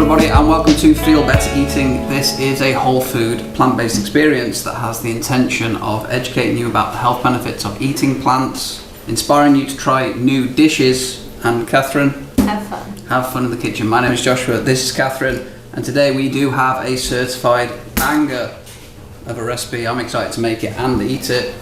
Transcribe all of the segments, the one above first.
everybody, and welcome to Feel Better Eating. This is a whole food, plant-based experience that has the intention of educating you about the health benefits of eating plants, inspiring you to try new dishes, and Catherine, have fun in the kitchen. My name is Joshua, this is Catherine, and today we do have a certified banger of a recipe. I'm excited to make it and eat it.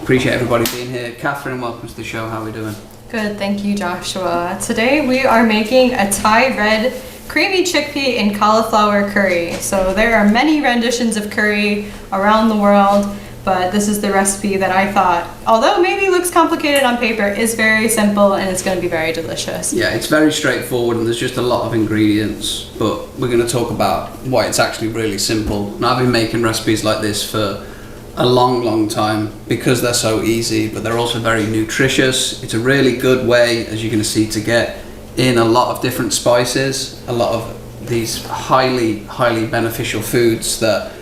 Appreciate everybody being here. Catherine, welcome to the show. How are we doing? Good, thank you, Joshua. Today we are making a Thai red creamy chickpea and cauliflower curry. So there are many renditions of curry around the world, but this is the recipe that I thought, although maybe looks complicated on paper, is very simple and it's going to be very delicious. Yeah, it's very straightforward and there's just a lot of ingredients, but we're going to talk about why it's actually really simple. And I've been making recipes like this for a long time because they're so easy, but they're also very nutritious. It's a really good way, as you're going to see, to get in a lot of different spices, a lot of these highly beneficial foods that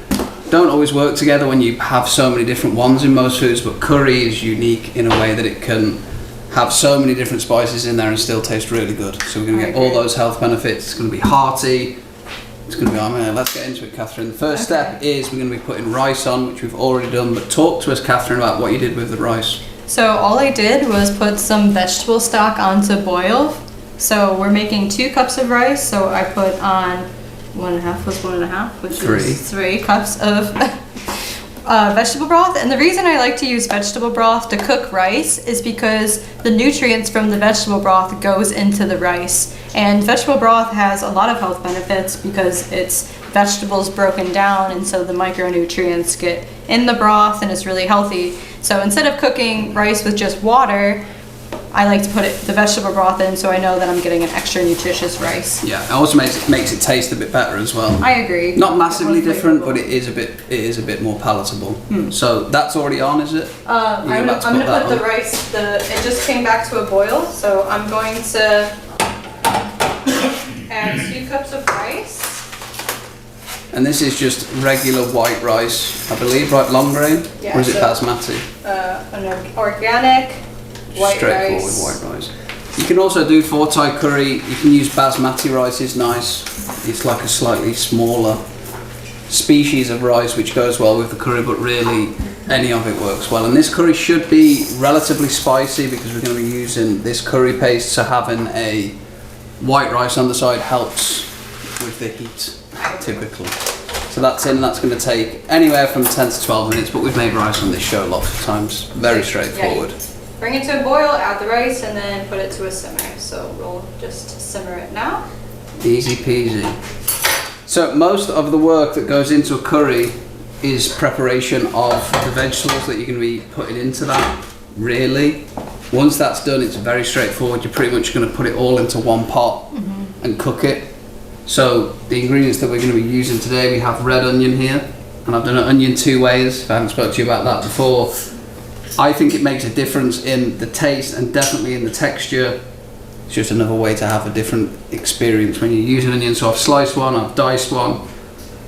don't always work together when you have so many different ones in most foods, but curry is unique in a way that it can have so many different spices in there and still taste really good. So we're going to get all those health benefits. It's going to be hearty. It's going to be on there. Let's get into it, Catherine. The first step is we're going to be putting rice on, which we've already done, but talk to us, Catherine, about what you did with the rice. So all I did was put some vegetable stock on to boil. So we're making 2 cups of rice, so I put on 1.5 plus 1.5, which is 3 cups of vegetable broth. And the reason I like to use vegetable broth to cook rice is because the nutrients from the vegetable broth goes into the rice. And vegetable broth has a lot of health benefits because it's vegetables broken down, and so the micronutrients get in the broth and it's really healthy. So instead of cooking rice with just water, I like to put the vegetable broth in so I know that I'm getting an extra nutritious rice. Yeah, it also makes it taste a bit better as well. I agree. Not massively different, but it is a bit more palatable. So that's already on, is it? I'm gonna put the rice. It just came back to a boil, so I'm going to add 2 cups of rice. And this is just regular white rice, I believe, right? Long grain, or is it basmati? An organic. Straightforward white rice. You can also do for Thai curry, you can use basmati rice, is nice. It's like a slightly smaller species of rice which goes well with the curry, but really any of it works well. And this curry should be relatively spicy because we're going to be using this curry paste, so having a white rice on the side helps with the heat typically. So that's in, and that's going to take anywhere from 10 to 12 minutes, but we've made rice on this show lots of times. Very straightforward. Yeah. Bring it to a boil, add the rice, and then put it to a simmer. So we'll just simmer it now. Easy peasy. So most of the work that goes into a curry is preparation of the vegetables that you're going to be putting into that, really. Once that's done, it's very straightforward. You're pretty much going to put it all into one pot and cook it. So the ingredients that we're going to be using today, we have red onion here, and I've done an onion 2 ways, if I haven't spoken to you about that before. I think it makes a difference in the taste and definitely in the texture. It's just another way to have a different experience when you use an onion. So I've sliced one, I've diced one.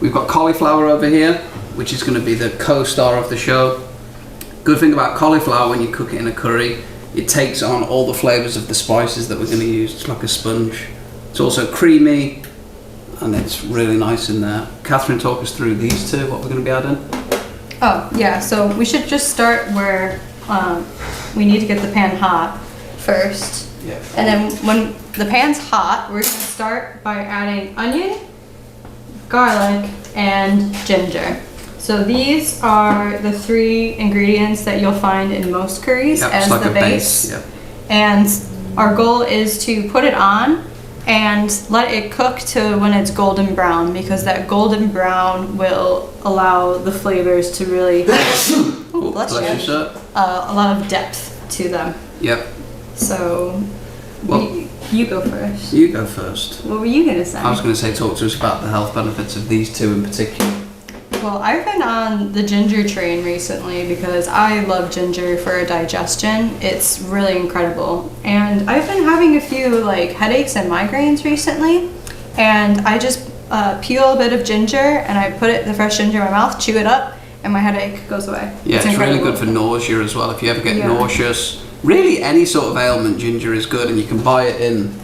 We've got cauliflower over here, which is going to be the co-star of the show. Good thing about cauliflower when you cook it in a curry, it takes on all the flavours of the spices that we're going to use. It's like a sponge. It's also creamy and it's really nice in there. Catherine, talk us through these two, what we're going to be adding. Oh, yeah, so we should just start where we need to get the pan hot first. Yeah. And then when the pan's hot, we're going to start by adding onion, garlic, and ginger. So these are the 3 ingredients that you'll find in most curries as like the base. And our goal is to put it on and let it cook to when it's golden brown, because that golden brown will allow the flavors to really a lot of depth to them. Yep. So you go first. You go first. What were you going to say? I was going to say talk to us about the health benefits of these 2 in particular. Well, I've been on the ginger train recently because I love ginger for digestion. It's really incredible. And I've been having a few headaches and migraines recently, and I just peel a bit of ginger and I put the fresh ginger in my mouth, chew it up, and my headache goes away. Yeah, it's really good for nausea as well. If you ever get nauseous, really any sort of ailment, ginger is good, and you can buy it in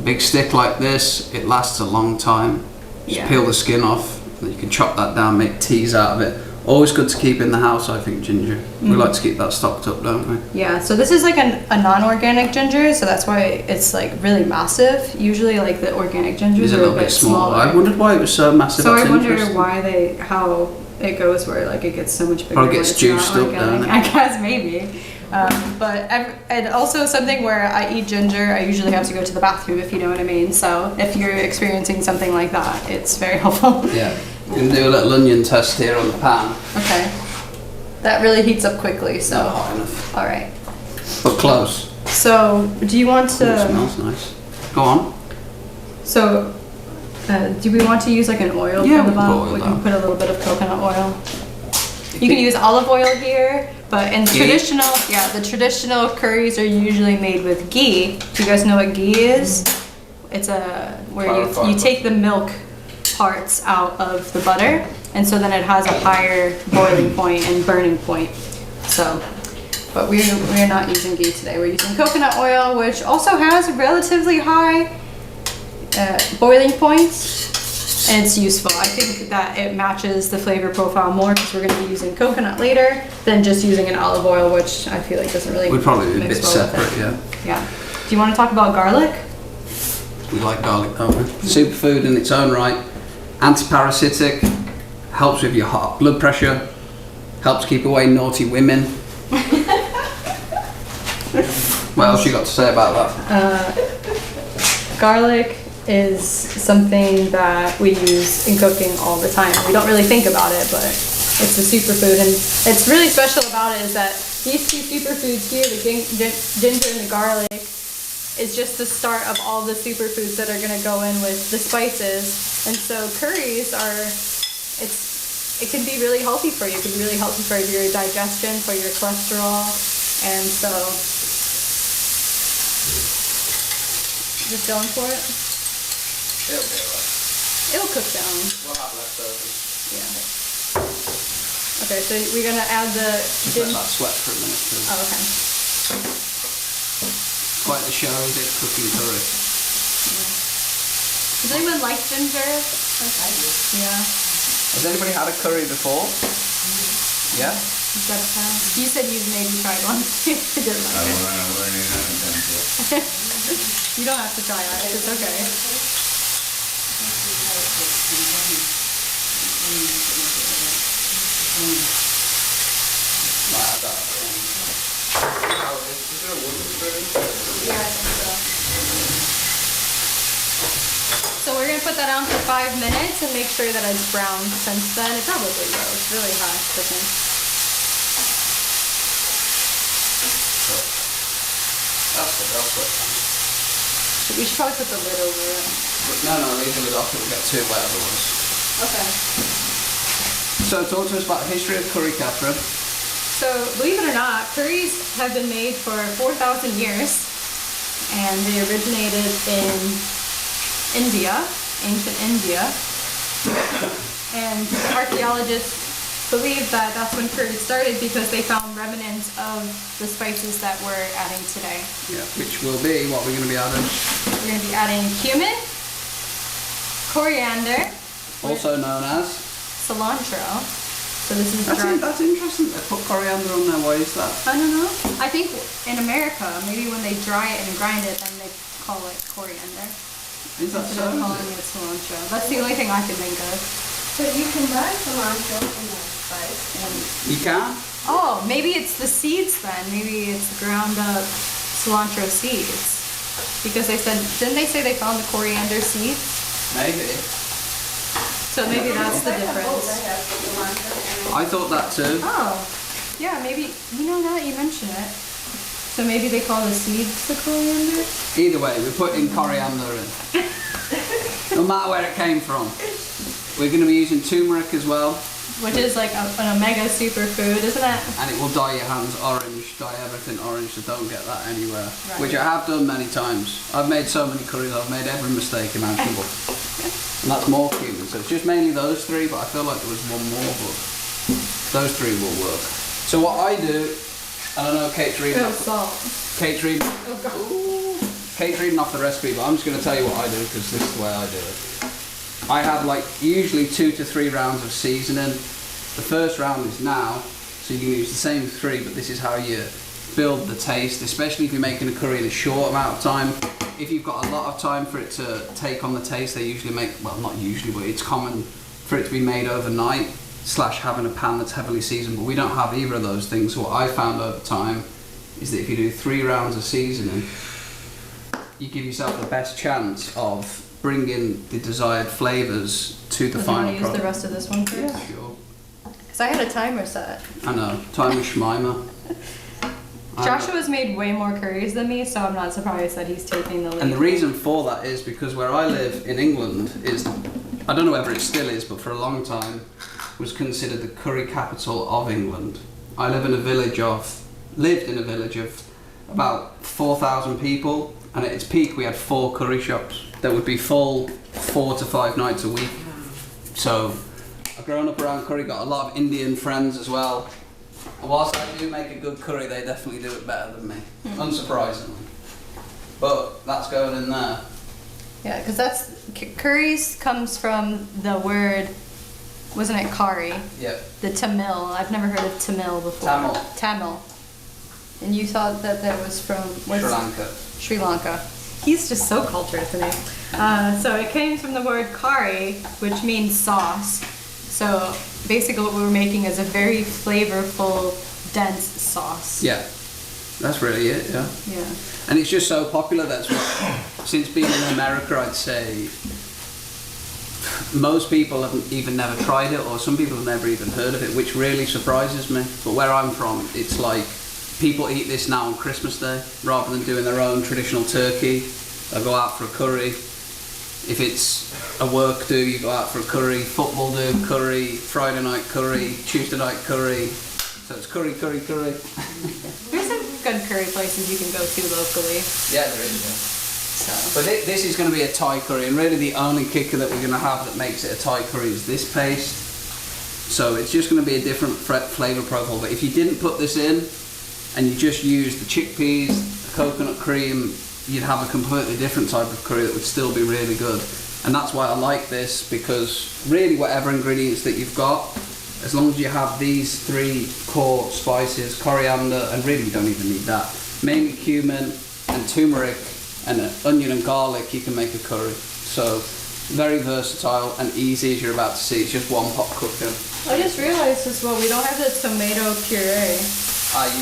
A big stick like this, it lasts a long time. Just peel the skin off, and you can chop that down, make teas out of it. Always good to keep in the house, I think, ginger. We like to keep that stocked up, don't we? Yeah, so this is like a non-organic ginger, so that's why it's like really massive. Usually like the organic gingers are a bit smaller. I wondered why it was so massive. So I wonder how it goes where like it gets so much bigger. Probably gets juiced up, doesn't it? I guess maybe. And also something where I eat ginger, I usually have to go to the bathroom, if you know what I mean. So if you're experiencing something like that, it's very helpful. Yeah. We can do a little onion test here on the pan. Okay. That really heats up quickly, so. Not hot enough. All right. But close. So, do you want to? It smells nice. Go on. So, do we want to use like an oil Yeah, for the bottom? we We can put a little bit of coconut oil. You can use olive oil here, but in the traditional curries are usually made with ghee. Do you guys know what ghee is? It's where you take the milk parts out of the butter, and so then it has a higher boiling point and burning point. So, but we're not using ghee today. We're using coconut oil, which also has relatively high boiling points, and it's useful. I think that it matches the flavor profile more because we're going to be using coconut later than just using an olive oil, which I feel like doesn't really. We'd probably be a mix bit well separate, yeah. Yeah. Do you want to talk about garlic? We like garlic, don't we? Superfood in its own right. Anti-parasitic, helps with your heart blood pressure, helps keep away naughty women. What else you got to say about that? Garlic is something that we use in cooking all the time. We don't really think about it, but it's a superfood, and it's really special about it is that these two superfoods here, the ginger and the garlic, is just the start of all the superfoods that are going to go in with the spices. And so curries it can be really healthy for you. It can be really healthy for your digestion, for your cholesterol. And so, just going for it? It'll be alright. It'll cook down. We'll have leftovers. Yeah. Okay, so we're going to add the Just let that sweat for a minute too. Oh, okay. Quite the show, this cooking curry. Does anyone like ginger? I do. Yeah. Has anybody had a curry before? Yeah? Is that you said you maybe tried one. You didn't like it. Learning how to do it. You don't have to try it. It's okay. Might have that. Yeah, I think so. So we're gonna put that on for 5 minutes and make sure that it's browned since then. It probably will. It's really hot cooking. That's good. We should probably put the lid over it. No, leave the lid off, it'll get too wet otherwise. Okay. So talk to us about the history of curry, Catherine. So believe it or not, curries have been made for 4,000 years, and they originated in India, ancient India. And archaeologists believe that that's when curry started because they found remnants of the spices that we're adding today. Yeah, which will be what we're going to be adding. We're going to be adding cumin, coriander, Also known as? cilantro. So this is dry. That's interesting. They put coriander on there. Why is that? I don't know. I think in America, maybe when they dry it and grind it, then they call it coriander. Is that Instead so? of calling it cilantro. That's the only thing I can think of. So you can buy cilantro from that spice. You can? Oh, maybe it's the seeds then. Maybe it's ground up cilantro seeds. Because they said, didn't they say they found the coriander seeds? Maybe. So maybe that's the difference. I thought that too. Oh, yeah, maybe, you know now that you mention it. So maybe they call the seeds the coriander? Either way, we're putting coriander in. No matter where it came from. We're going to be using turmeric as well. Which is like an omega superfood, isn't it? And it will dye your hands orange, dye everything orange, so don't get that anywhere. Right. Which I have done many times. I've made so many curries, I've made every mistake imaginable. And that's more cumin, so it's just mainly those three, but I feel like there was one more, but those three will work. So what I do, and I know Kate's reading. Oh, salt. Kate's reading. Oh, God. Kate's reading off the recipe, but I'm just going to tell you what I do because this is the way I do it. I have like usually 2 to 3 rounds of seasoning. The first round is now, so you can use the same 3, but this is how you build the taste, especially if you're making a curry in a short amount of time. If you've got a lot of time for it to take on the taste, they usually make, well, not usually, but it's common for it to be made overnight, / having a pan that's heavily seasoned, but we don't have either of those things. So what I found over time is that if you do 3 rounds of seasoning, you give yourself the best chance of bringing the desired flavours to the final product. Do you want to use the rest of this one first? Yeah, sure. Because I had a timer set. I know, timer Schmeimer. Joshua's made way more curries than me, so I'm not surprised that he's taking the lead. And the reason for that is because where I live in England is, I don't know whether it still is, but for a long time was considered the curry capital of England. I lived in a village of about 4,000 people, and at its peak we had 4 curry shops that would be full 4 to 5 nights a week. So I've grown up around curry, got a lot of Indian friends as well. And whilst I do make a good curry, they definitely do it better than me, unsurprisingly. But that's going in there. Yeah, because curries comes from the word, wasn't it kari? Yep. The Tamil. I've never heard of Tamil before. Tamil. And you thought that was from Sri Lanka. Sri Lanka. He's just so cultured to me. So it came from the word kari, which means sauce. So basically what we were making is a very flavorful, dense sauce. Yeah, that's really it, yeah. Yeah. And it's just so popular, that's what, since being in America, I'd say most people have even never tried it, or some people have never even heard of it, which really surprises me. But where I'm from, it's like people eat this now on Christmas Day, rather than doing their own traditional turkey. They'll go out for a curry. If it's a work do, you go out for a curry. Football do, curry. Friday night curry. Tuesday night curry. So it's curry, curry, curry. There's some good curry places you can go to locally. Yeah, there is, yeah. So. But this is going to be a Thai curry, and really the only kicker that we're going to have that makes it a Thai curry is this paste. So it's just going to be a different flavour profile. But if you didn't put this in, and you just used the chickpeas, the coconut cream, you'd have a completely different type of curry that would still be really good. And that's why I like this, because really whatever ingredients that you've got, as long as you have these 3 core spices, coriander, and really you don't even need that, mainly cumin and turmeric and onion and garlic, you can make a curry. So very versatile and easy, as you're about to see. It's just one pot cooker. I just realized as well, we don't have the tomato puree.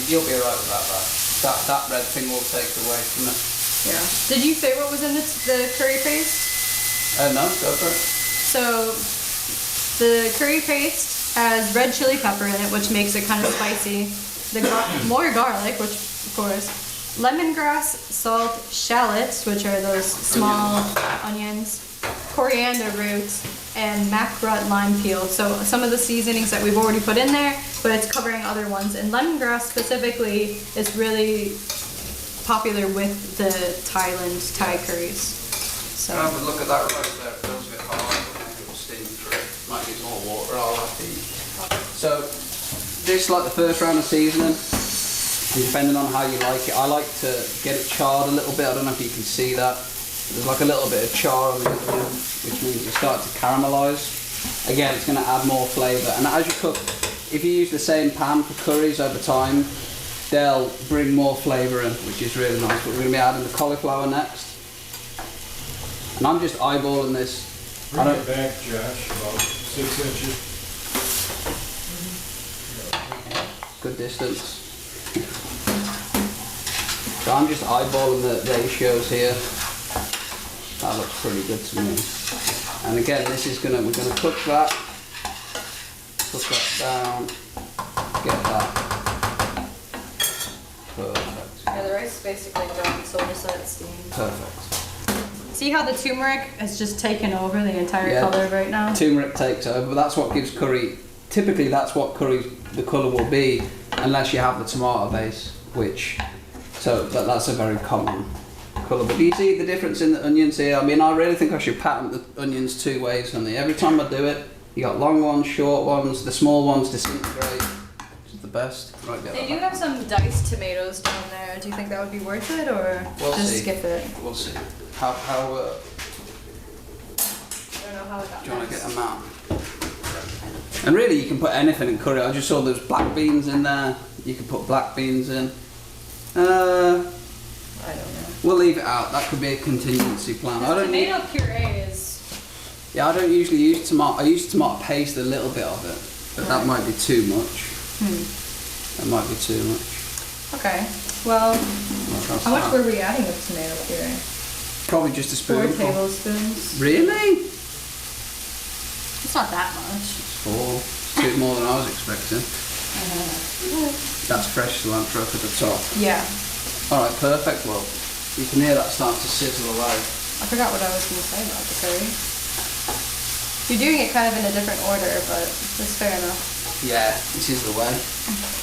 You'll be alright without that. That red thing will take away from it. Yeah. Did you say what was in the curry paste? No, go for it. So the curry paste has red chili pepper in it, which makes it kind of spicy. More garlic, which of course, lemongrass, salt, shallots, which are those small onions, coriander roots, and macrut lime peel. So some of the seasonings that we've already put in there, but it's covering other ones. And lemongrass specifically is really popular with the Thai curries. So have a look at that right there. It feels a bit hard, but maybe it will steam through. Might need more water. I'll have to eat. So this is like the first round of seasoning. And depending on how you like it, I like to get it charred a little bit. I don't know if you can see that. There's like a little bit of char on the onion, which means you start to caramelise. Again, it's going to add more flavour. And as you cook, if you use the same pan for curries over time, they'll bring more flavour in, which is really nice. But we're going to be adding the cauliflower next. And I'm just eyeballing this. Bring it back, Josh, about 6 inches. Good distance. So I'm just eyeballing the ratios here. That looks pretty good to me. And again, we're gonna cook that down, get that. Perfect. yeah, the rice is basically done, so we'll just let it steam. Perfect. See how the turmeric has just taken over the entire color right now? Turmeric takes over, but that's what gives curry, typically that's what curry, the colour will be, unless you have the tomato base, so that's a very common colour. But do you see the difference in the onions here? I mean, I really think I should pattern the onions 2 ways, honey. Every time I do it, you got long ones, short ones, the small ones disintegrate. The best. Right, get They that do back. have some diced tomatoes down there. Do you think that would be worth it, or We'll just see. skip it? We'll see. How I don't know how it got do you want to mixed. get them out? And really, you can put anything in curry. I just saw there's black beans in there. You can put black beans in. I don't know. We'll leave it out. That could be a contingency plan. I don't need. Tomato puree is. Yeah, I don't usually use tomato. I use tomato paste, a little bit of it, but that might be too much. That might be too much. Okay. Well, how much were we? we adding of tomato puree? Probably just a 4 spoonful. tablespoons. Really? It's not that much. 4. It's a bit more than I was expecting. That's fresh cilantro at the top. Yeah. All right, perfect. Well, you can hear that start to sizzle away. I forgot what I was going to say about the curry. You're doing it kind of in a different order, but it's fair enough. Yeah, this is the way.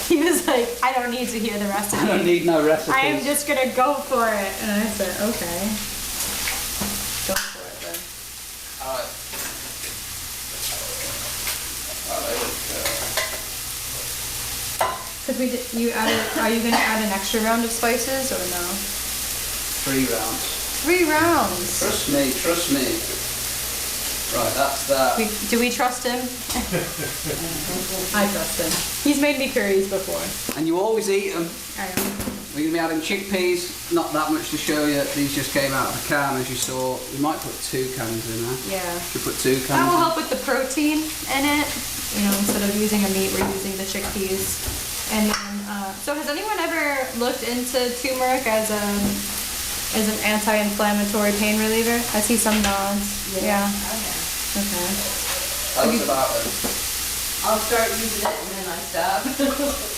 He was like, I don't need to hear the recipe. I don't need no recipes. I am just gonna go for it. And I said, okay. Go for it then. All right. Because you added, are you gonna add an extra round of spices or no? 3 rounds. 3 rounds. Trust me, trust me. Right, that's that. Do we trust him? I trust him. He's made me curries before. And you always eat them. I know. We're going to be adding chickpeas. Not that much to show you. These just came out of the can, as you saw. We might put 2 cans in there. Yeah. Should put 2 cans That will in. help with the protein in it. You know, instead of using a meat, we're using the chickpeas. And then, so has anyone ever looked into turmeric as an anti-inflammatory pain reliever? I see some nods. Yeah. Okay. That's about it. I'll start using it and then I stop.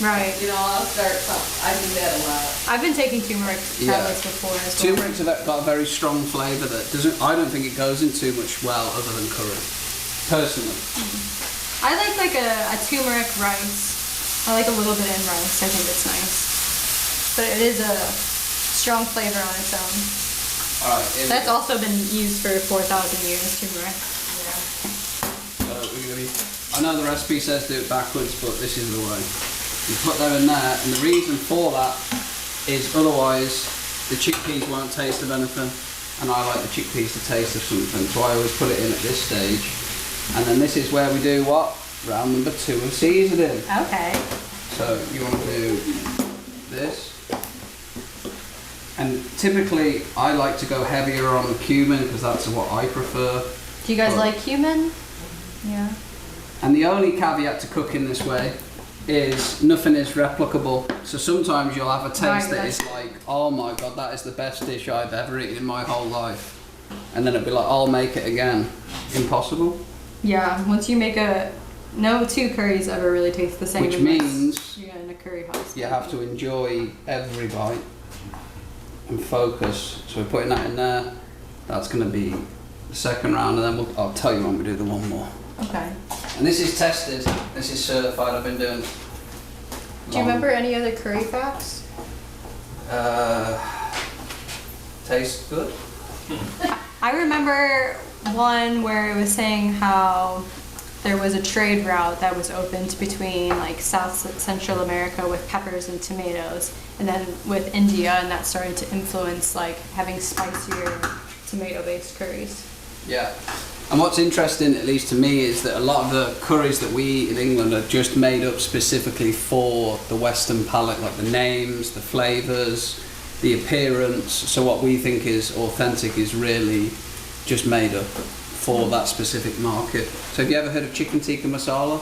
Right. You know, I'll start something. I do that a lot. I've been taking turmeric Yeah. tablets before as well. Turmeric's got a very strong flavour that doesn't. I don't think it goes in too much well other than curry. Personally. I like a turmeric rice. I like a little bit in rice. I think it's nice. But it is a strong flavor on its own. All right. That's also been used for 4,000 years, turmeric. So we're gonna be, I know the recipe says do it backwards, but this is the way. You put them in there, and the reason for that is otherwise the chickpeas won't taste of anything, and I like the chickpeas to taste of something, so I always put it in at this stage. And then this is where we do what? Round number 2 of seasoning. Okay. So you want to do this. And typically I like to go heavier on the cumin because that's what I prefer. Do you guys But- like cumin? Yeah. And the only caveat to cooking this way is nothing is replicable. So sometimes you'll have a taste Right, that is like, oh my god, that is the best dish I've ever eaten in my whole life. And then it'll be like, I'll make it again. Impossible. Yeah, once you make no 2 curries ever really taste the same. Which unless means you're in a curry house. you have to enjoy every bite and focus. So we're putting that in there. That's going to be the second round, and then I'll tell you when we do the one more. Okay. And this is tested. This is certified. I've been doing. Do you remember any other curry facts? Tastes good. I remember one where it was saying how there was a trade route that was opened between like South Central America with peppers and tomatoes, and then with India, and that started to influence like having spicier tomato-based curries. Yeah. And what's interesting, at least to me, is that a lot of the curries that we eat in England are just made up specifically for the Western palate, like the names, the flavours, the appearance. So what we think is authentic is really just made up for that specific market. So have you ever heard of chicken tikka masala?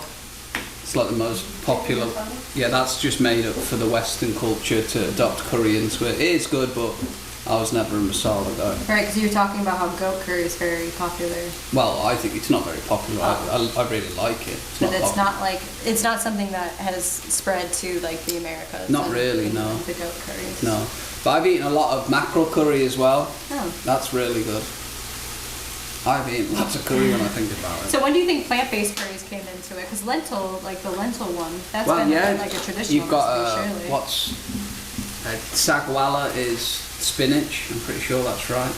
It's like the most popular. Yeah, that's just made up for the Western culture to adopt curry into it. It is good, but I was never a masala guy. Right, because you were talking about how goat curry is very popular. Well, I think it's not very popular. I really like it. But it's popular. not like, it's not something that has spread to like the Americas. Not and really, no. The goat curries. No. But I've eaten a lot of mackerel curry as well. Oh. That's really good. I've eaten lots of curry when I think about it. So when do you think plant-based curries came into it? Because lentil, like the lentil one, that's Well, been yeah, like a traditional you've got recipe, surely. what's sagwala is spinach. I'm pretty sure that's right.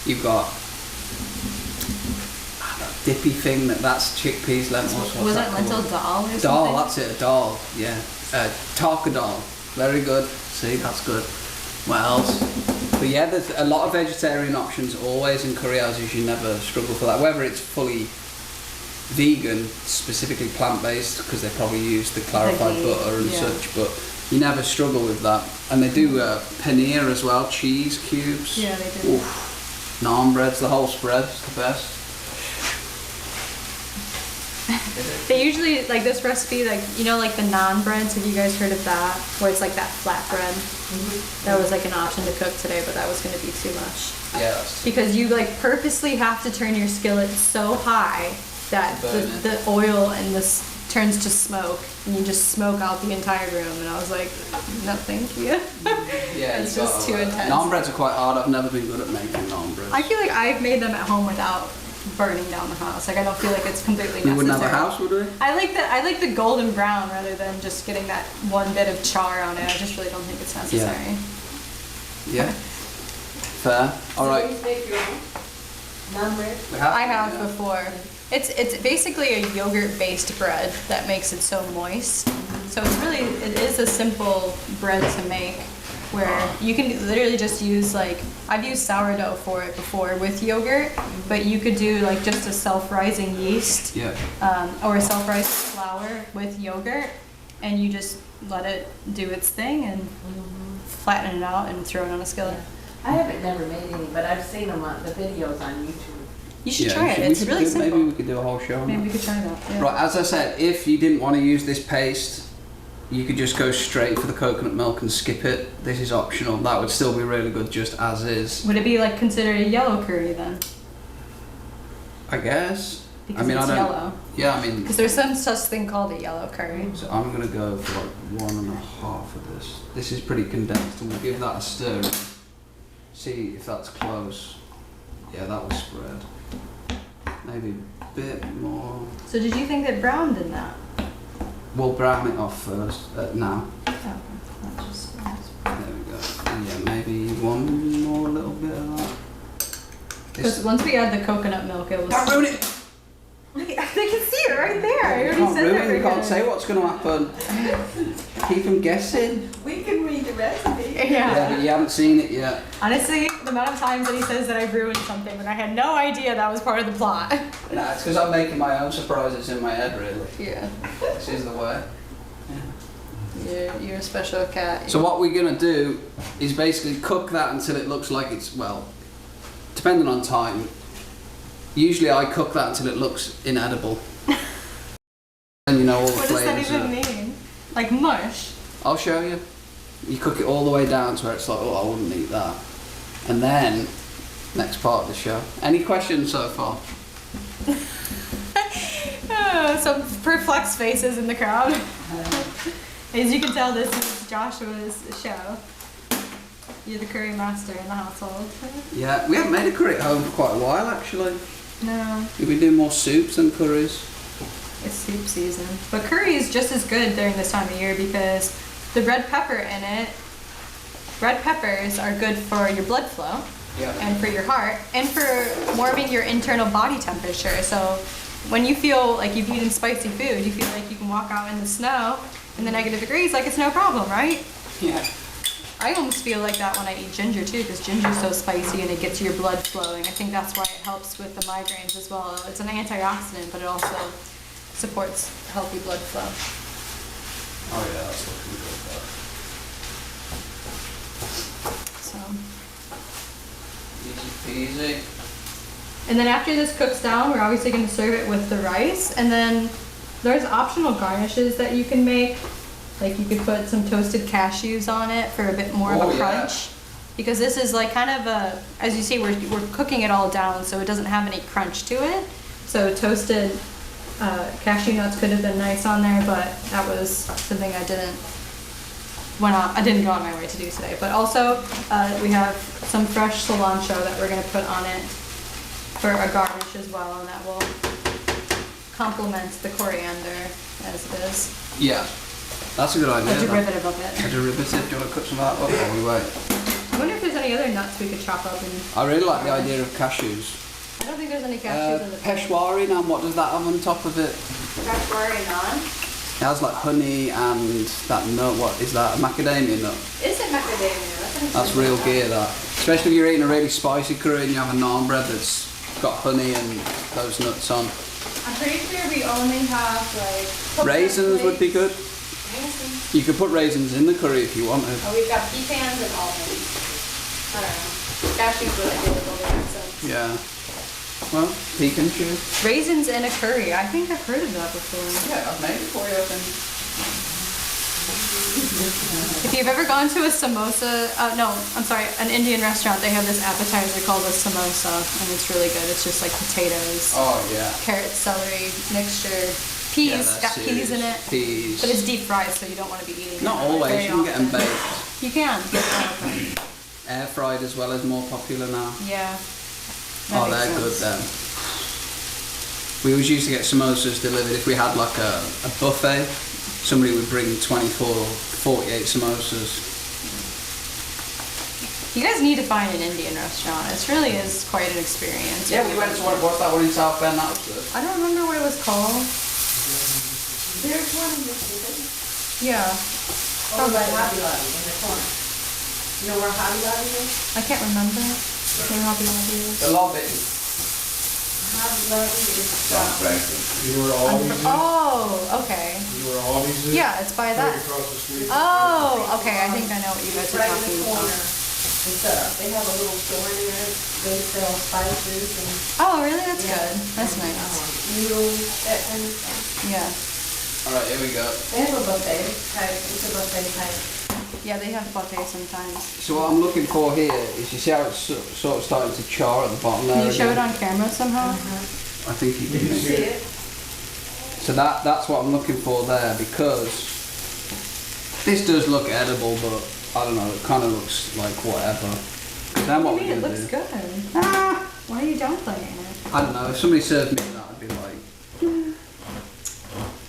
You've got dippy thing that's chickpeas, lentils. What's Was that it lentil called? dal or something? Dal, that's it, a dal, yeah. Tarka dal, very good. See, that's good. What else? But yeah, there's a lot of vegetarian options always in curry houses. You never struggle for that. Whether it's fully vegan, specifically plant-based, because they probably use the clarified butter and such, but you never struggle with that. And they do paneer as well, cheese cubes. Yeah, they do. Oof. Naan breads, the whole spread's the best. They usually, like this recipe, like, you know, like the naan breads, have you guys heard of that? Where it's like that flat bread? That was like an option to cook today, but that was going to be too much. Yeah. Because you like purposely have to turn your skillet so high that the oil and this turns to smoke, and you just smoke out the entire room. And I was like, no, thank you. Yeah, it's just too intense. Naan breads are quite hard. I've never been good at making naan breads. I feel like I've made them at home without burning down the house. Like I don't feel like it's completely necessary. We wouldn't have a house, would we? I like the golden brown rather than just getting that one bit of char on it. I just really don't think it's necessary. Yeah. Fair. All So right. you make your own naan bread? I have before. It's basically a yogurt-based bread that makes it so moist. So it is a simple bread to make, where you can literally just use like, I've used sourdough for it before with yogurt, but you could do like just a self-rising yeast, or a self-rising flour with yogurt, and you just let it do its thing and flatten it out and throw it on a skillet. I haven't never made any, but I've seen them on the videos on YouTube. You should try it. It's really simple. Maybe we could do a whole show on Maybe that. we could try that. Yeah. Right, as I said, if you didn't want to use this paste, you could just go straight for the coconut milk and skip it. This is optional. That would still be really good just as is. Would it be like considered a yellow curry then? I guess. Because I mean, it's I don't. yellow. Yeah, I mean. Because there's some such thing called a yellow curry. So I'm gonna go for like 1.5 of this. This is pretty condensed, and we'll give that a stir. See if that's close. Yeah, that was spread. Maybe a bit more. So did you think that browned in that? We'll brown it off first. Now. Oh, that just. There we go. And yeah, maybe one more little bit of that. Because once we add the coconut milk, it was. Don't ruin it! They can see it right there. I You already can't said ruin that. it. You can't say what's going to happen. Keep them guessing. We can read the recipe. Yeah, Yeah. but you haven't seen it yet. Honestly, the amount of times that he says that I've ruined something, but I had no idea that was part of the plot. Nah, it's because I'm making my own surprises in my head, really. Yeah. This is the way. You're a special cat. So what we're going to do is basically cook that until it looks like it's, well, depending on time. Usually I cook that until it looks inedible. And you know all the What does that flavours. even mean? Like mush? I'll show you. You cook it all the way down to where it's like, oh, I wouldn't eat that. And then, next part of the show. Any questions so far? Some perplexed faces in the crowd. As you can tell, this is Joshua's show. You're the curry master in the household. Yeah, we haven't made a curry at home for quite a while, actually. No, We do more soups than curries. it's soup season. But curry is just as good during this time of year because the red pepper in it, red peppers are good for your blood flow Yeah. and for your heart and for warming your internal body temperature. So when you feel like you've eaten spicy food, you feel like you can walk out in the snow in the negative degrees like it's no problem, right? Yeah. I almost feel like that when I eat ginger too, because ginger's so spicy and it gets your blood flowing. I think that's why it helps with the migraines as well. It's an antioxidant, but it also supports healthy blood flow. Oh yeah, that's looking good, So, easy peasy. and then after this cooks down, we're obviously going to serve it with the rice. And then there's optional garnishes that you can make. Like you could put some toasted cashews on it for a bit more of a crunch. Because this is like kind of a, as you see, we're cooking it all down so it doesn't have any crunch to it. So toasted cashew nuts could have been nice on there, but that was something I didn't go on my way to do today. But also we have some fresh cilantro that we're going to put on it for a garnish as well, and that will complement the coriander as it is. Yeah, that's a good idea. A derivative of it. A derivative. Do you want to cut some of that up while we wait? I wonder if there's any other nuts we could chop up and. I really like the idea of cashews. I don't think there's any cashews in the Peshwari naan, what does that have on top of it? Peshwari naan. It has like honey and that nut. What is that? A macadamia nut? Is it macadamia? That's real gear, that. Especially if you're eating a really spicy curry and you have a naan bread that's got honey and those nuts on. I'm pretty sure we only have like Raisins would be good. Raisins. You could put raisins in the curry if you wanted. Oh, we've got pecans and almonds. I don't know. Cashews would be able to make sense. Yeah. Well, pecan chew. Raisins in a curry. I think I've heard of that before. Yeah, I've made it for you, I think. If you've ever gone to a samosa, an Indian restaurant, they have this appetizer called a samosa, and it's really good. It's just like potatoes, Oh, yeah. carrot, celery mixture, peas, got peas in it. Peas. But it's deep fried, so you don't want to be eating Not it always, very you can get them often. baked. You can. Air fried as well is more popular now. Yeah. Oh, they're good then. We always used to get samosas delivered if we had like a buffet. Somebody would bring 24 or 48 samosas. You guys need to find an Indian restaurant. It really is quite an experience. Yeah, we went to what's that one in South Bend? That was good. I don't remember what it was called. There's one in this city. Yeah. Oh, by Hobby Lobby in the corner. You know where Hobby Lobby is? I can't remember where Hobby Lobby is. The lobby. Hobby Lobby is. You know where Aldi's is? Oh, okay. You know where Aldi's is? Yeah, it's by Right that. across the street. Oh, okay. I think I know what you guys are Right in talking the corner. about. It's, they have a little store in there. They sell spices and Oh, really? That's good. That's nice. noodles, that kind of stuff. Yeah. Alright, here we go. They have a buffet type. It's a buffet type. Yeah, they have buffets sometimes. So what I'm looking for here is, you see how it's sort of starting to char at the bottom there? Can you show it again? on camera somehow? I think you You can. see it? So that's what I'm looking for there, because this does look edible, but I don't know, it kind of looks like whatever. Then what I mean, we're it gonna looks do? good. Why are you downplaying it? I don't know. If somebody served me that, I'd be like,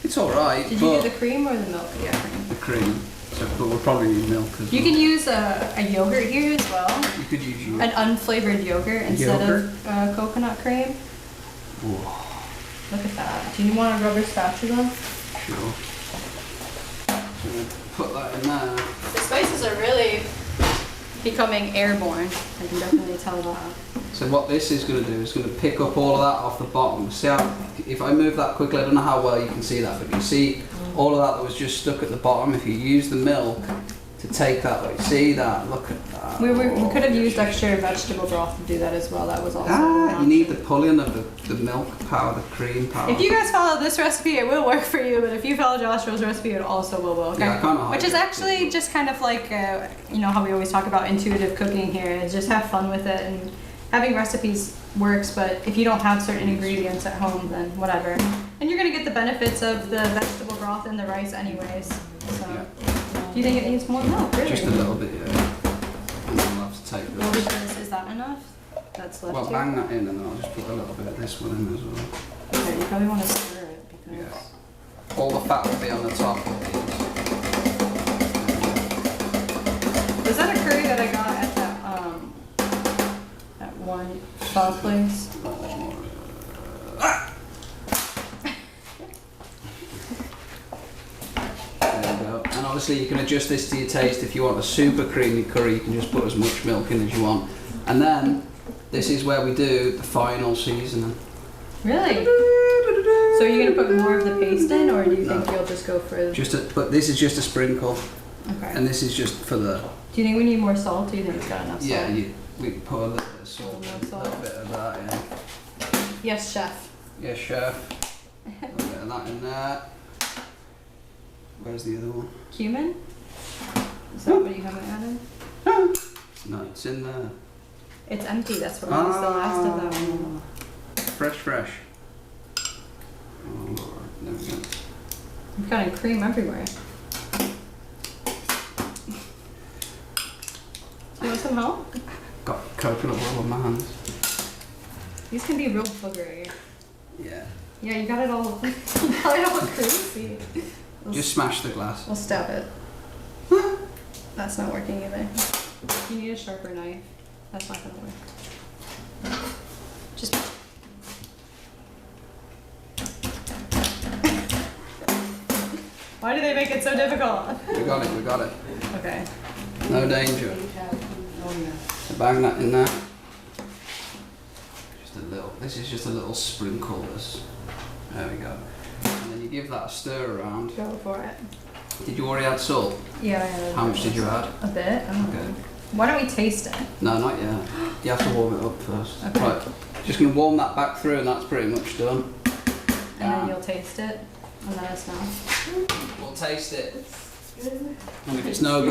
it's all right, Did you but do the cream or the milk? Yeah, cream. the cream. So, but we'll probably need milk as You well. can use a yogurt here as well. You could use your. An unflavored yogurt instead of coconut cream. Whoa, Look at that. Do you want a rubber spatula? sure. So we'll put that in there. The spices are really becoming airborne. I can definitely tell that. So what this is going to do is going to pick up all of that off the bottom. See how, if I move that quickly, I don't know how well you can see that, but you see all of that was just stuck at the bottom. If you use the milk to take that, like, see that, look at that. We could have used extra vegetable broth to do that as well. That was also You need the pulling of the milk power, the cream power. If you guys follow this recipe, it will work for you, but if you follow Joshua's recipe, it also will work. Yeah, I kinda Which is like it. actually just kind of like, you know how we always talk about intuitive cooking here, is just have fun with it, and having recipes works, but if you don't have certain ingredients at home, then whatever. And you're gonna get the benefits of the vegetable broth and the rice anyways, so. Yeah. Do you think it needs more milk, really? Just a little bit, yeah. And then we'll have to take Well, this. because is that enough? That's left Well, here? bang that in, and then I'll just put a little bit of this one in as well. Okay, you probably want to stir it because. Yeah. All the fat will be on the top of these. Was that a curry that I got at that one pho place? There you go. And obviously you can adjust this to your taste. If you want a super creamy curry, you can just put as much milk in as you want. And then, this is where we do the final seasoning. Really? So are you gonna put more of the paste in, or do you think No. you'll just go for? But this is just a sprinkle, Okay. and this is just for the. Do you think we need more salt? Do you think it's got enough salt? Yeah, we put a little bit of salt, A little a salt. little bit of that, yeah. Yes, chef. Yes, chef. A little bit of that in there. Where's the other one? Cumin? Is that what you haven't added? No, it's in there. It's empty. That's what was the last of that one. Fresh. Oh Lord, there we go. You've got cream everywhere. Do you want some help? Got coconut oil on my hands. These can be real boogery. Yeah. Yeah, you got it all. You got it all crazy. Just smash the glass. We'll stab it. That's not working either. You need a sharper knife. That's not gonna work. Just Why do they make it so difficult? We got it, we got it. Okay. No danger. Oh, yeah. So bang that in there. Just a little, this is just a little sprinkle this. There we go. And then you give that a stir around. Go for it. Did you already add salt? Yeah, I had How much did you add? a bit. Oh. Okay. Why don't we taste it? No, not yet. You have to warm it up first. Okay. Right. Just gonna warm that back through and that's pretty much done. And then you'll taste it and let us know. We'll taste it. And if it's no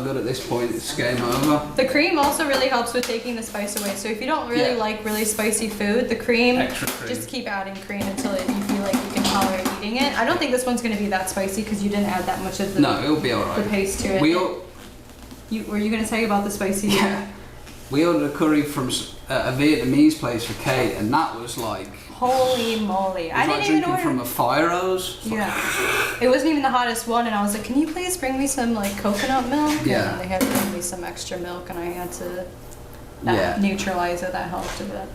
good, at this point, it's game over. The cream also really helps with taking the spice away. So if you don't really like really spicy food, the cream, Extra cream. just keep adding cream until you feel like you can tolerate eating it. I don't think this one's going to be that spicy because you didn't add that much of the, No, it'll be alright. the paste to it. Were you going to tell you about the spicy? Yeah. We ordered a curry from a Vietnamese place for Kate, and that was like. Holy moly! I didn't even drinking order. from a fire hose. Yeah, it wasn't even the hottest one, and I was like, "Can you please bring me some like coconut milk?" Yeah. And they had to bring me some extra milk, and I had to neutralize it. That helped a bit.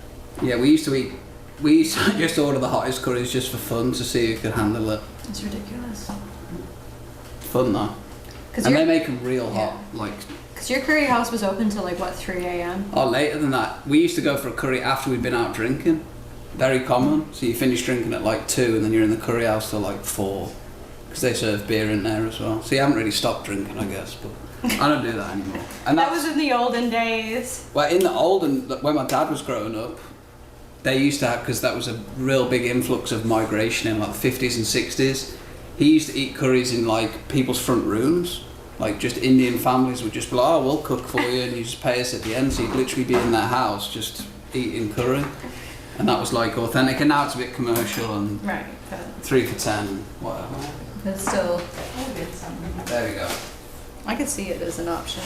Yeah, we used to just order the hottest curries just for fun to see who could handle it. It's ridiculous. Fun though. And they make them real hot, like. Because your curry house was open till like what, 3 a.m. Oh, later than that. We used to go for a curry after we'd been out drinking. Very common. So you finish drinking at like 2 and then you're in the curry house till like 4. Because they serve beer in there as well. So you haven't really stopped drinking, I guess. But I don't do that anymore. And That was in the olden days. Well, in the olden, when my dad was growing up, they used to have, because that was a real big influx of migration in like the 50s and 60s. He used to eat curries in like people's front rooms. Like just Indian families would just be like, oh, we'll cook for you and you just pay us at the end. So you'd literally be in their house just eating curry. And that was like authentic. And now it's a bit commercial and Right. But 3 for 10, whatever. it's still, There we go. I could see it as an option.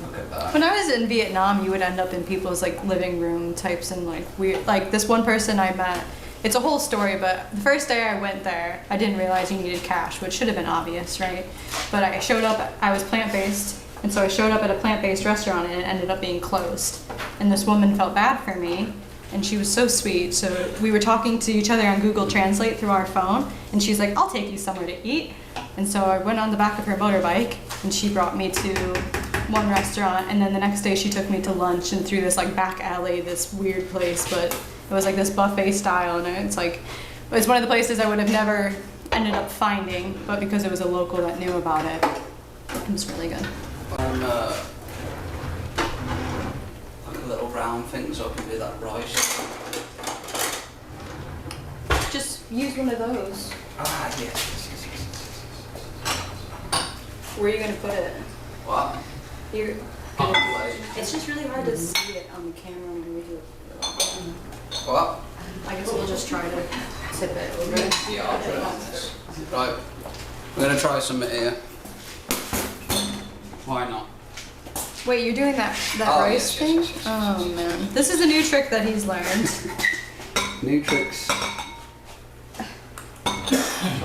Look at that. When I was in Vietnam, you would end up in people's like living room types and like weird, like this one person I met, it's a whole story, but the first day I went there, I didn't realize you needed cash, which should have been obvious, right? But I showed up, I was plant-based, and so I showed up at a plant-based restaurant and it ended up being closed. And this woman felt bad for me, and she was so sweet. So we were talking to each other on Google Translate through our phone, and she's like, I'll take you somewhere to eat. And so I went on the back of her motorbike, and she brought me to one restaurant, and then the next day she took me to lunch and through this like back alley, this weird place, but it was like this buffet style, and it's like, it's one of the places I would have never ended up finding, but because it was a local that knew about it, it was really good. Like little round things up and do that rice. Just use one of those. Ah, yes. Where are you gonna put it? What? You're On the gonna, plate. it's just really hard to see it on the camera when we do it. What? I guess we'll just try to tip it over. Yeah, I'll put it on this. Right, we're gonna try some here. Why not? Wait, you're doing that Oh, rice yes, thing? yes, yes, yes, Oh man, this is a new trick that he's learned. New tricks. So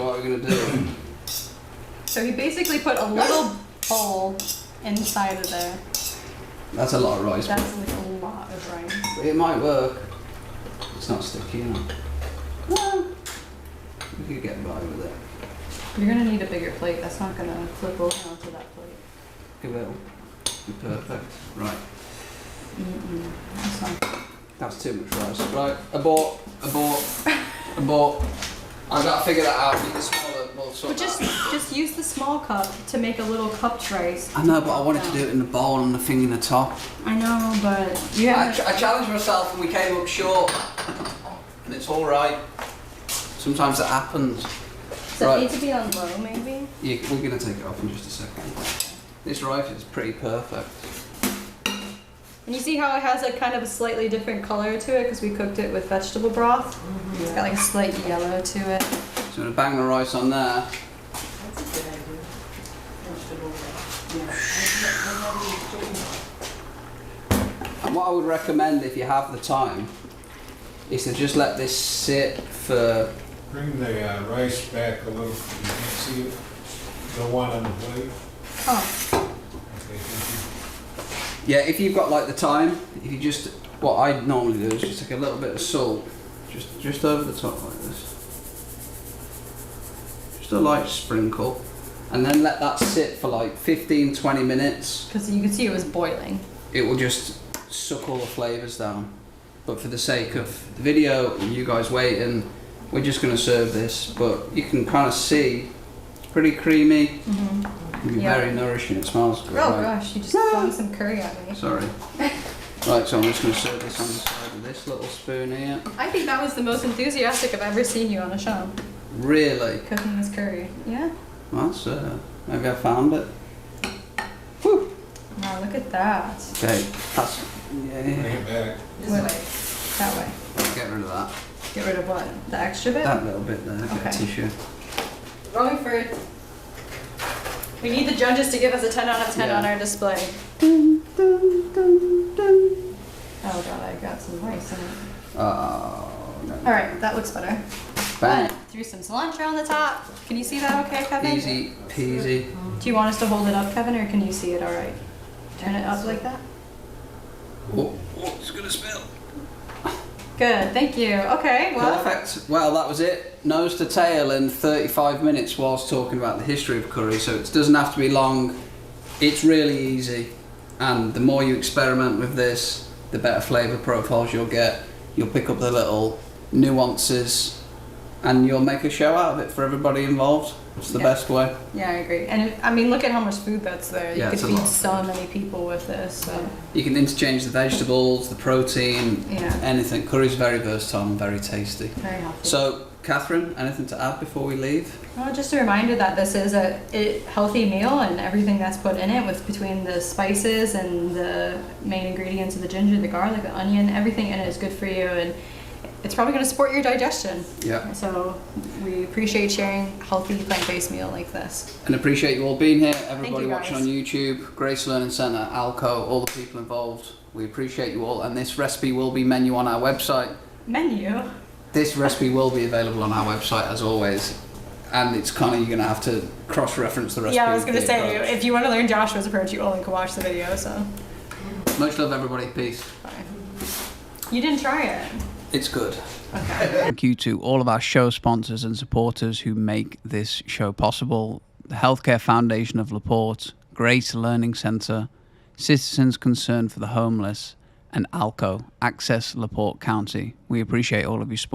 what are we gonna do? So he basically put a little bowl inside of there. That's a lot of rice. That's like a lot of rice. It might work. It's not sticky enough. Well, we could get by with it. You're gonna need a bigger plate. That's not gonna flip over onto that plate. It will. Be perfect. Right. That's not. That's too much rice. Right. Abort. I gotta figure that out. Need a smaller, more sort But of just use the small cup to make a little cupped rice. I know, but I wanted to do it in the bowl and the thing in the top. I know, but you have. I challenged myself and we came up short. And it's alright. Sometimes that happens. Does it need to be on low, maybe? Yeah, we're going to take it off in just a second. This rice is pretty perfect. And you see how it has like kind of a slightly different color to it because we cooked it with vegetable broth? It's got like a slight yellow to it. So I'm going to bang the rice on there. That's a good idea. Vegetable broth. And what I would recommend if you have the time is to just let this sit for... Bring the rice back a little, you can't see it. The one on the plate. Oh, Okay, thank Yeah, if you've got like the time, if you just... What I normally do is just take a little bit of salt just over the top like this. Just a light sprinkle. And then let that sit for like 15-20 minutes. Because you can see it was boiling. It will just suck all the flavours down. But for the sake of the video and you guys waiting, we're just going to serve this. But you can kind of see it's pretty creamy. It'll be very nourishing. It smells great. Oh gosh, you just flung some curry at me. Sorry. Right, so I'm just going to serve this on the side of this little spoon here. I think that was the most enthusiastic I've ever seen you on a show. Really? Cooking this curry. Yeah. Well, maybe I found it. Whew. Wow, look at that. Okay, that's... Bring Yeah. it back. This What? way. That way. Get rid of that. Get rid of what? The extra bit? That little bit there. Get Okay. a tissue. Going for it. We need the judges to give us a 10 out of 10 Yeah. on our display. Oh god, I got some rice in it. Oh, no. Alright, that looks better. Bang. Threw some cilantro on the top. Can you see that okay, Kevin? Easy peasy. Do you want us to hold it up, Kevin, or can you see it alright? Turn it up like that? Oh, it's gonna spill. Good, thank you. Okay, well. Perfect. Well, that was it. Nose to tail in 35 minutes whilst talking about the history of curry. So it doesn't have to be long. It's really easy. And the more you experiment with this, the better flavour profiles you'll get. You'll pick up the little nuances and you'll make a show out of it for everybody involved. It's the best way. Yeah, I agree. And I mean, look at how much food that's there. You Yeah, could it's a feed lot. so many people with this. So. You can interchange the vegetables, the protein, Yeah. anything. Curry's very versatile and very tasty. Very healthy. So, Catherine, anything to add before we leave? Well, just a reminder that this is a healthy meal, and everything that's put in it, with between the spices and the main ingredients of the ginger, the garlic, the onion, everything in it is good for you, and it's probably going to support your digestion. Yeah. So we appreciate sharing a healthy plant-based meal like this. And appreciate you all being here, everybody you, watching guys. on YouTube, Grace Learning Centre, Alco, all the people involved. We appreciate you all, and this recipe will be menu on our website. Menu? This recipe will be available on our website as always, and it's kind of, you're going to have to cross-reference the recipe. Yeah, I was going to with the say, approach. if you want to learn Joshua's approach, you only can watch the video, so. Much love, everybody. Peace. Fine. You didn't try it. It's good. Okay. Thank you to all of our show sponsors and supporters who make this show possible. The Healthcare Foundation of LaPorte, Grace Learning Centre, Citizens Concern for the Homeless, and ALCO, Access LaPorte County. We appreciate all of your support.